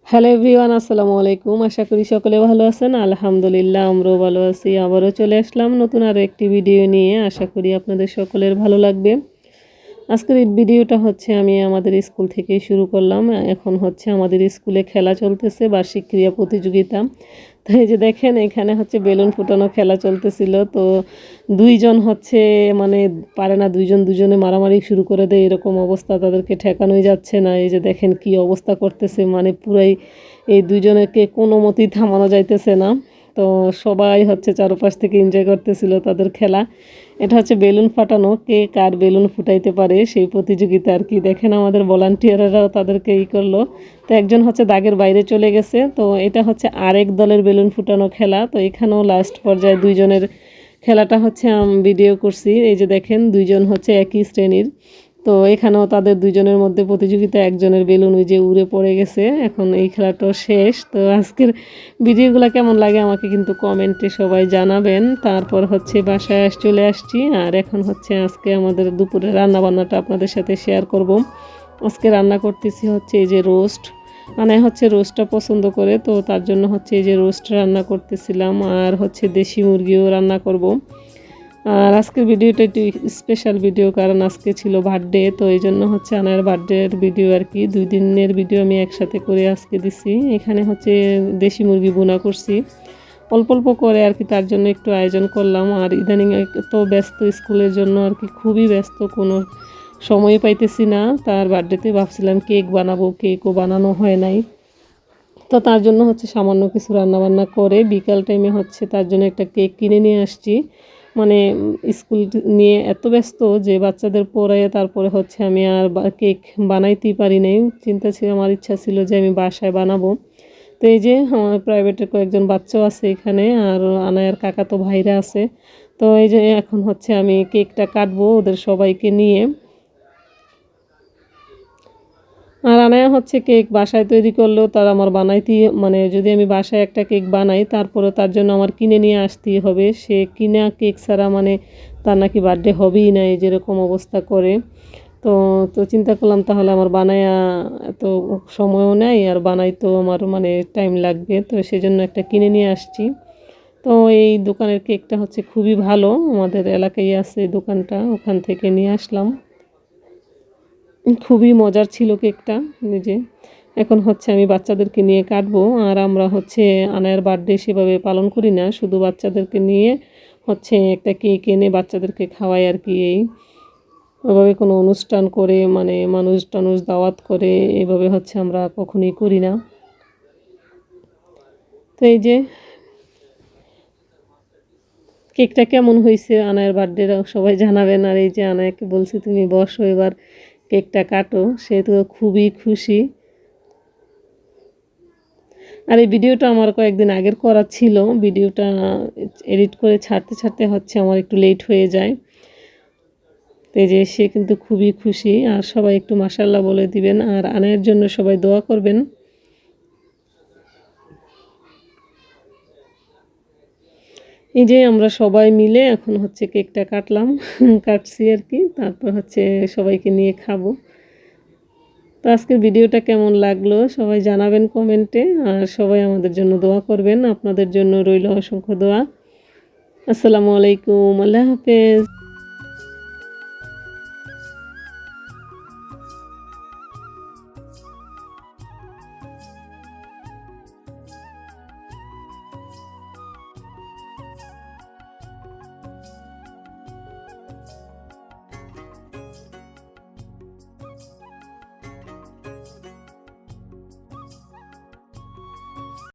Hello everyone, আসসালামু আলাইকুম। আশা করি সকলে ভালো আছেন। আলহামদুলিল্লাহ, আমরাও ভালো আছি। আবারও চলে আসলাম নতুন আরও একটি ভিডিও নিয়ে। আশা করি আপনাদের সকলের ভালো লাগবে। আজকের এই ভিডিওটা হচ্ছে আমি আমাদের স্কুল থেকেই শুরু করলাম। এখন হচ্ছে আমাদের স্কুলে খেলা চলতেছে, বার্ষিক ক্রীড়া প্রতিযোগিতা। তো এই যে দেখেন, এখানে হচ্ছে বেলুন ফুটানো খেলা চলতেছিল। তো দুইজন হচ্ছে মানে পারে না, দুইজন দুজনে মারামারি শুরু করে দেয়, এরকম অবস্থা, তাদেরকে ঠেকানোই যাচ্ছে না। এই যে দেখেন কি অবস্থা করতেছে, মানে পুরাই এই দুইজনকে কোনো মতেই থামানো যাইতেছে না। তো সবাই হচ্ছে চারপাশ থেকে এনজয় করতেছিল তাদের খেলা। এটা হচ্ছে বেলুন ফাটানো, কে কার বেলুন ফুটাইতে পারে সেই প্রতিযোগিতা আর কি। দেখেন আমাদের ভলান্টিয়াররাও তাদেরকে করলো। তো একজন হচ্ছে দাগের বাইরে চলে গেছে। তো এটা হচ্ছে আরেক দলের বেলুন ফুটানো খেলা। তো এখানেও লাস্ট পর্যায়ে দুইজনের খেলাটা হচ্ছে ভিডিও করছি। এই যে দেখেন, দুইজন হচ্ছে একই শ্রেণীর। তো এখানেও তাদের দুইজনের মধ্যে প্রতিযোগিতা, একজনের বেলুন ওই যে উড়ে পড়ে গেছে। এখন এই খেলাটাও শেষ। তো আজকের ভিডিওগুলো কেমন লাগে আমাকে কিন্তু কমেন্টে সবাই জানাবেন। তারপর হচ্ছে বাসায় চলে আসছি। আর এখন হচ্ছে আজকে আমাদের দুপুরে রান্নাবান্নাটা আপনাদের সাথে শেয়ার করব। আজকে রান্না করতেছি হচ্ছে এই যে রোস্ট। মানে হচ্ছে রোস্টটা পছন্দ করে, তো তার জন্য হচ্ছে এই যে রোস্ট রান্না করতেছিলাম। আর হচ্ছে দেশি মুরগিও রান্না করব। আর আজকের ভিডিওটা একটু স্পেশাল ভিডিও, কারণ আজকে ছিল বার্থডে। তো এই জন্য হচ্ছে আনার বার্থডের ভিডিও আর কি, 2 দিনের ভিডিও আমি একসাথে করে আজকে দিছি। এখানে হচ্ছে দেশি মুরগি বোনা করছি অল্প অল্প করে আর কি, তার জন্য একটু আয়োজন করলাম। আর ইদানিং তো ব্যস্ত স্কুলের জন্য আর কি, খুবই ব্যস্ত, কোনো সময় পাইতেছি না। তার বার্থডেতে ভাবছিলাম কেক বানাবো, কেকও বানানো হয় নাই। তো তার জন্য হচ্ছে সামান্য কিছু রান্নাবান্না করে বিকাল টাইমে হচ্ছে তার জন্য একটা কেক কিনে নিয়ে আসছি। মানে স্কুল নিয়ে এত ব্যস্ত যে বাচ্চাদের পড়ায় তারপরে হচ্ছে আমি আর কেক বানাইতেই পারি নাই। চিন্তা ছিল, আমার ইচ্ছা ছিল যে আমি বাসায় বানাবো। তো এই যে আমার প্রাইভেটের কয়েকজন বাচ্চাও আছে এখানে, আর আনায়ার কাকা তো ভাইরা আছে। তো এই যে এখন হচ্ছে আমি কেকটা কাটবো ওদের সবাইকে নিয়ে। আর আনায়া হচ্ছে কেক বাসায় তৈরি করলেও তার আমার বানাইতেই, মানে যদি আমি বাসায় একটা কেক বানাই তারপরে তার জন্য আমার কিনে নিয়ে আসতেই হবে। সে কিনা কেক ছাড়া মানে তার নাকি বার্থডে হবেই না, এই যেরকম অবস্থা করে। তো তো চিন্তা করলাম তাহলে আমার বানায়া এত সময়ও নেই, আর বানাইতেও আমার মানে টাইম লাগবে। তো সেজন্য একটা কিনে নিয়ে আসছি। তো এই দোকানের কেকটা হচ্ছে খুবই ভালো, আমাদের এলাকায় আছে এই দোকানটা, ওখান থেকে নিয়ে আসলাম। খুবই মজার ছিল কেকটা নিজে। এখন হচ্ছে আমি বাচ্চাদেরকে নিয়ে কাটবো। আর আমরা হচ্ছে আনায়ার বার্থডে সেভাবে পালন করি না, শুধু বাচ্চাদেরকে নিয়ে হচ্ছে একটা কেক এনে বাচ্চাদেরকে খাওয়াই আর কি। এই ওভাবে কোনো অনুষ্ঠান করে মানে মানুষ টানুষ দাওয়াত করে এভাবে হচ্ছে আমরা কখনোই করি না। তো এই যে কেকটা কেমন হয়েছে আনায়ার বার্থডে সবাই জানাবেন। আর এই যে আনায়াকে বলছি তুমি বসো এবার কেকটা কাটো, সে তো খুবই খুশি। আর এই ভিডিওটা আমার কয়েকদিন আগের করা ছিল, ভিডিওটা এডিট করে ছাড়তে ছাড়তে হচ্ছে আমার একটু লেট হয়ে যায়। তো এই যে সে কিন্তু খুবই খুশি। আর সবাই একটু মাশাআল্লাহ বলে দিবেন, আর আনায়ের জন্য সবাই দোয়া করবেন। এই যে আমরা সবাই মিলে এখন হচ্ছে কেকটা কাটলাম কাটছি আর কি, তারপর হচ্ছে সবাইকে নিয়ে খাবো। তো আজকের ভিডিওটা কেমন লাগলো সবাই জানাবেন কমেন্টে। আর সবাই আমাদের জন্য দোয়া করবেন, আপনাদের জন্য রইল অসংখ্য দোয়া। আসসালামু আলাইকুম, আল্লাহ হাফেজ।